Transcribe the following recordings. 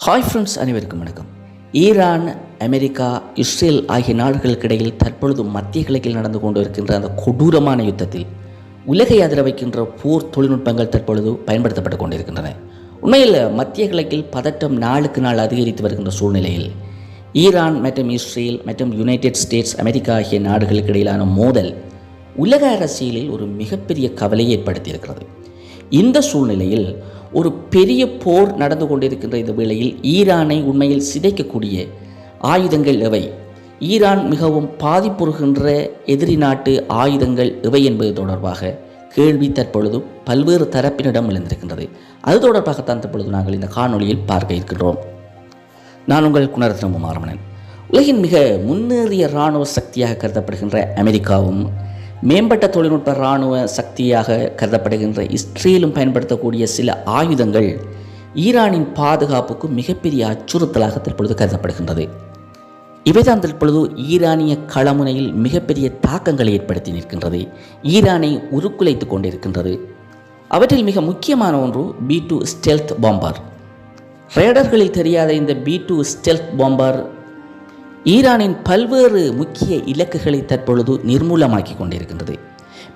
Hi friends, அனைவருக்கும் வணக்கம். Iran, America, Israel ஆகிய நாடுகளுக்கிடையில் தற்பொழுது மத்திய கிழக்கில் நடந்து கொண்டு இருக்கின்ற அந்த கொடூரமான யுத்தத்தில் உலகை அதிர வைக்கின்ற போர் தொழில்நுட்பங்கள் தற்பொழுது பயன்படுத்தப்பட்டு கொண்டிருக்கின்றன. உண்மையில் மத்திய கிழக்கில் பதட்டம் நாளுக்கு நாள் அதிகரித்து வருகின்ற சூழ்நிலையில் ஈரான் மற்றும் இஸ்ரேல் மற்றும் யுனைடெட் ஸ்டேட்ஸ், அமெரிக்கா ஆகிய நாடுகளுக்கு இடையிலான மோதல் உலக அரசியலில் ஒரு மிகப்பெரிய கவலையை ஏற்படுத்தியிருக்கிறது. இந்த சூழ்நிலையில் ஒரு பெரிய போர் நடந்து கொண்டிருக்கின்ற இந்த வேளையில் ஈரானை உண்மையில் சிதைக்கக்கூடிய ஆயுதங்கள் எவை, ஈரான் மிகவும் பாதிப்புறுகின்ற எதிரி நாட்டு ஆயுதங்கள் எவை என்பது தொடர்பாக கேள்வி தற்பொழுது பல்வேறு தரப்பினிடம் எழுந்திருக்கின்றது. அது தொடர்பாகத்தான் தற்பொழுது நாங்கள் இந்த காணொலியில் பார்க்க இருக்கின்றோம். நான் உங்கள் குணரத்ன மாரமணன். உலகின் மிக முன்னேறிய இராணுவ சக்தியாக கருதப்படுகின்ற அமெரிக்காவும் மேம்பட்ட தொழில்நுட்ப இராணுவ சக்தியாக கருதப்படுகின்ற இஸ்ரேலும் பயன்படுத்தக்கூடிய சில ஆயுதங்கள் ஈரானின் பாதுகாப்புக்கு மிகப்பெரிய அச்சுறுத்தலாக தற்பொழுது கருதப்படுகின்றது. இவைதான் தற்பொழுது ஈரானிய களமுனையில் மிகப்பெரிய தாக்கங்களை ஏற்படுத்தி நிற்கின்றது, ஈரானை உருக்குலைத்து கொண்டிருக்கின்றது. அவற்றில் மிக முக்கியமான ஒன்று B2 ஸ்டெல்த் பாம்பர். ரேடர்களில் தெரியாத இந்த B2 ஸ்டெல்த் பாம்பர் ஈரானின் பல்வேறு முக்கிய இலக்குகளை தற்பொழுது நிர்மூலமாக்கி கொண்டிருக்கின்றது.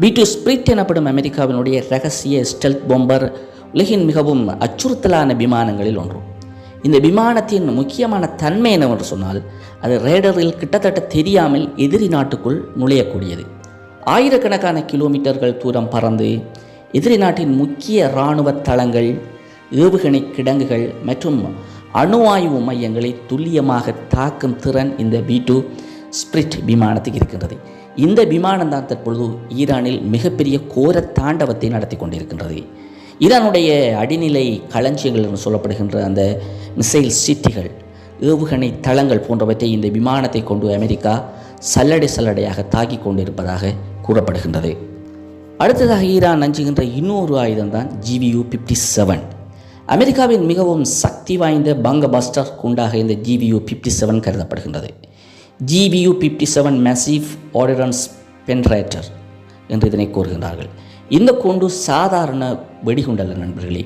B2 ஸ்பிரிட் எனப்படும் அமெரிக்காவினுடைய ரகசிய ஸ்டெல்த் பாம்பர் உலகின் மிகவும் அச்சுறுத்தலான விமானங்களில் ஒன்று. இந்த விமானத்தின் முக்கியமான தன்மை என்னவென்று சொன்னால், அது ரேடரில் கிட்டத்தட்ட தெரியாமல் எதிரி நாட்டுக்குள் நுழையக்கூடியது. ஆயிரக்கணக்கான கிலோமீட்டர்கள் தூரம் பறந்து எதிரி நாட்டின் முக்கிய இராணுவ தளங்கள், ஏவுகணை கிடங்குகள் மற்றும் அணு ஆய்வு மையங்களை துல்லியமாக தாக்கும் திறன் இந்த B2 ஸ்பிரிட் விமானத்துக்கு இருக்கின்றது. இந்த விமானம் தான் தற்பொழுது ஈரானில் மிகப்பெரிய கோர தாண்டவத்தை நடத்தி கொண்டிருக்கின்றது. ஈரானுடைய அடிநிலை களஞ்சியங்கள் என்று சொல்லப்படுகின்ற அந்த மிசைல் சிட்டிகள், ஏவுகணை தளங்கள் போன்றவற்றை இந்த விமானத்தை கொண்டு அமெரிக்கா சல்லடையாக தாக்கி கொண்டிருப்பதாக கூறப்படுகின்றது. அடுத்ததாக ஈரான் அஞ்சுகின்ற இன்னொரு ஆயுதம் தான் GBU-57. அமெரிக்காவின் மிகவும் சக்தி வாய்ந்த பங்க பஸ்டர் குண்டாக இந்த GBU-57 கருதப்படுகின்றது. GBU-57 மேசிவ் ஆர்டினன்ஸ் பென்ட்ரேட்டர் என்று இதனை கூறுகின்றார்கள். இந்த குண்டு சாதாரண வெடிகுண்டல்ல நண்பர்களே.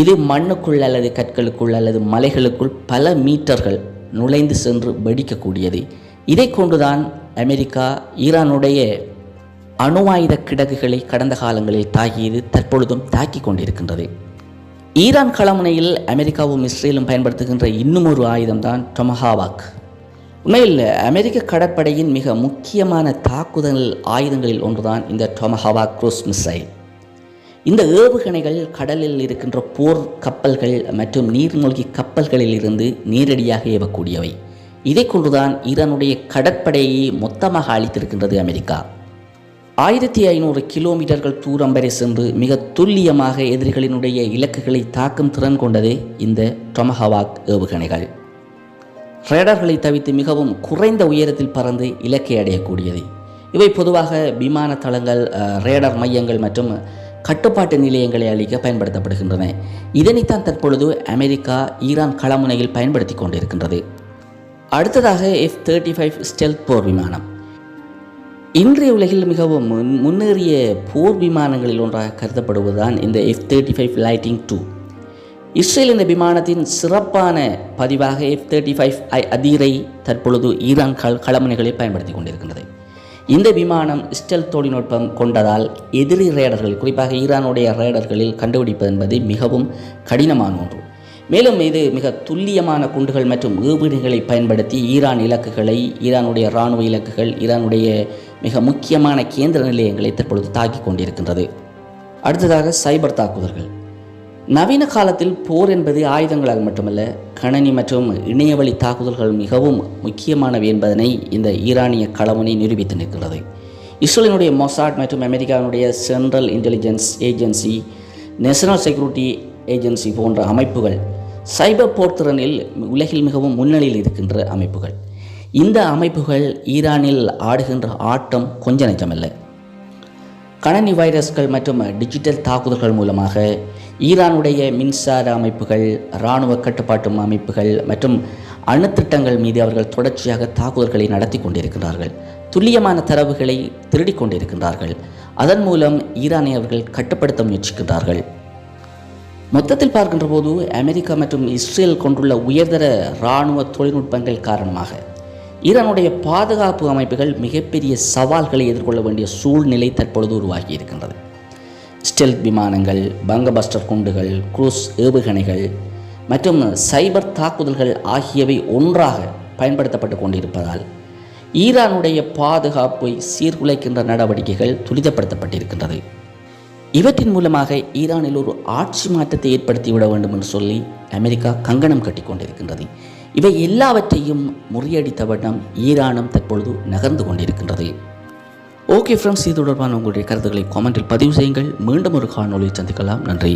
இது மண்ணுக்குள் அல்லது கற்களுக்குள் அல்லது மலைகளுக்குள் பல மீட்டர்கள் நுழைந்து சென்று வெடிக்கக்கூடியது. இதை கொண்டுதான் அமெரிக்கா ஈரானுடைய அணு ஆயுத கிடங்குகளை கடந்த காலங்களில் தாக்கியது, தற்பொழுதும் தாக்கி கொண்டிருக்கின்றது. ஈரான் களமுனையில் அமெரிக்காவும் இஸ்ரேலும் பயன்படுத்துகின்ற இன்னும் ஒரு ஆயுதம்தான் டொமஹாவாக். உண்மையில் அமெரிக்க கடற்படையின் மிக முக்கியமான தாக்குதல் ஆயுதங்களில் ஒன்றுதான் இந்த டொமஹாவாக் க்ரூஸ் மிசைல். இந்த ஏவுகணைகள் கடலில் இருக்கின்ற போர் கப்பல்கள் மற்றும் நீர்மூழ்கி கப்பல்களில் இருந்து நேரடியாக ஏவக்கூடியவை. இதை கொண்டுதான் ஈரானுடைய கடற்படையை மொத்தமாக அளித்திருக்கின்றது அமெரிக்கா. 1500 கிலோமீட்டர்கள் தூரம் வரை சென்று மிக துல்லியமாக எதிரிகளினுடைய இலக்குகளை தாக்கும் திறன் கொண்டது இந்த டொமஹாவாக் ஏவுகணைகள். ரேடர்களை தவிர்த்து மிகவும் குறைந்த உயரத்தில் பறந்து இலக்கை அடையக்கூடியது. இவை பொதுவாக விமான தளங்கள், ரேடர் மையங்கள் மற்றும் கட்டுப்பாட்டு நிலையங்களை அளிக்க பயன்படுத்தப்படுகின்றன. இதனைத்தான் தற்பொழுது அமெரிக்கா ஈரான் களமுனையில் பயன்படுத்தி கொண்டிருக்கின்றது. அடுத்ததாக F-35 ஸ்டெல்த் போர் விமானம். இன்றைய உலகில் மிகவும் முன்னேறிய போர் விமானங்களில் ஒன்றாக கருதப்படுவதுதான் இந்த F-35 லைட்டிங் II. இஸ்ரேல் இந்த விமானத்தின் சிறப்பான பதிவாக F-35 அதீரை தற்பொழுது ஈரான் களமுனைகளில் பயன்படுத்தி கொண்டிருக்கின்றது. இந்த விமானம் ஸ்டெல்த் தொழில்நுட்பம் கொண்டதால் எதிரி ரேடர்கள், குறிப்பாக ஈரானுடைய ரேடர்களில் கண்டுபிடிப்பது என்பது மிகவும் கடினமான ஒன்று. மேலும் இது மிக துல்லியமான குண்டுகள் மற்றும் ஏவுகணைகளை பயன்படுத்தி ஈரான் இலக்குகளை, ஈரானுடைய இராணுவ இலக்குகள், ஈரானுடைய மிக முக்கியமான கேந்திர நிலையங்களை தற்பொழுது தாக்கி கொண்டிருக்கின்றது. அடுத்ததாக சைபர் தாக்குதல்கள். நவீன காலத்தில் போர் என்பது ஆயுதங்களால் மட்டுமல்ல, கணனி மற்றும் இணையவழி தாக்குதல்கள் மிகவும் முக்கியமானவை என்பதனை இந்த ஈரானிய களமுனை நிரூபித்து நிற்கிறது. இஸ்ரேலினுடைய மொசாட் மற்றும் அமெரிக்காவினுடைய central intelligence agency, national security agency போன்ற அமைப்புகள் சைபர் போர்த்திறனில் உலகில் மிகவும் முன்னணியில் இருக்கின்ற அமைப்புகள். இந்த அமைப்புகள் ஈரானில் ஆடுகின்ற ஆட்டம் கொஞ்ச நெஞ்சமல்ல. கணனி வைரஸ்கள் மற்றும் டிஜிட்டல் தாக்குதல்கள் மூலமாக ஈரானுடைய மின்சார அமைப்புகள், இராணுவ கட்டுப்பாட்டு அமைப்புகள் மற்றும் அணுத்திட்டங்கள் மீது அவர்கள் தொடர்ச்சியாக தாக்குதல்களை நடத்தி கொண்டிருக்கிறார்கள். துல்லியமான தரவுகளை திருடிக் கொண்டிருக்கின்றார்கள். அதன் மூலம் ஈரானை அவர்கள் கட்டுப்படுத்த முயற்சிக்கின்றார்கள். மொத்தத்தில் பார்க்கின்ற போது அமெரிக்கா மற்றும் இஸ்ரேல் கொண்டுள்ள உயர்தர இராணுவ தொழில்நுட்பங்கள் காரணமாக ஈரானுடைய பாதுகாப்பு அமைப்புகள் மிகப்பெரிய சவால்களை எதிர்கொள்ள வேண்டிய சூழ்நிலை தற்பொழுது உருவாகி இருக்கின்றது. ஸ்டெல்த் விமானங்கள், பங்கபஸ்டர் குண்டுகள், குரூஸ் ஏவுகணைகள் மற்றும் சைபர் தாக்குதல்கள் ஆகியவை ஒன்றாக பயன்படுத்தப்பட்டு கொண்டிருப்பதால் ஈரானுடைய பாதுகாப்பை சீர்குலைக்கின்ற நடவடிக்கைகள் துரிதப்படுத்தப்பட்டிருக்கின்றது. இவற்றின் மூலமாக ஈரானில் ஒரு ஆட்சி மாற்றத்தை ஏற்படுத்திவிட வேண்டும் என்று சொல்லி அமெரிக்கா கங்கணம் கட்டி கொண்டிருக்கின்றது. இவை எல்லாவற்றையும் முறியடித்த வண்ணம் ஈரானும் தற்பொழுது நகர்ந்து கொண்டிருக்கின்றது. ஓகே ஃப்ரெண்ட்ஸ், இது தொடர்பான உங்களுடைய கருத்துக்களை காமெண்டில் பதிவு செய்யுங்கள். மீண்டும் ஒரு காணொலியை சந்திக்கலாம். நன்றி.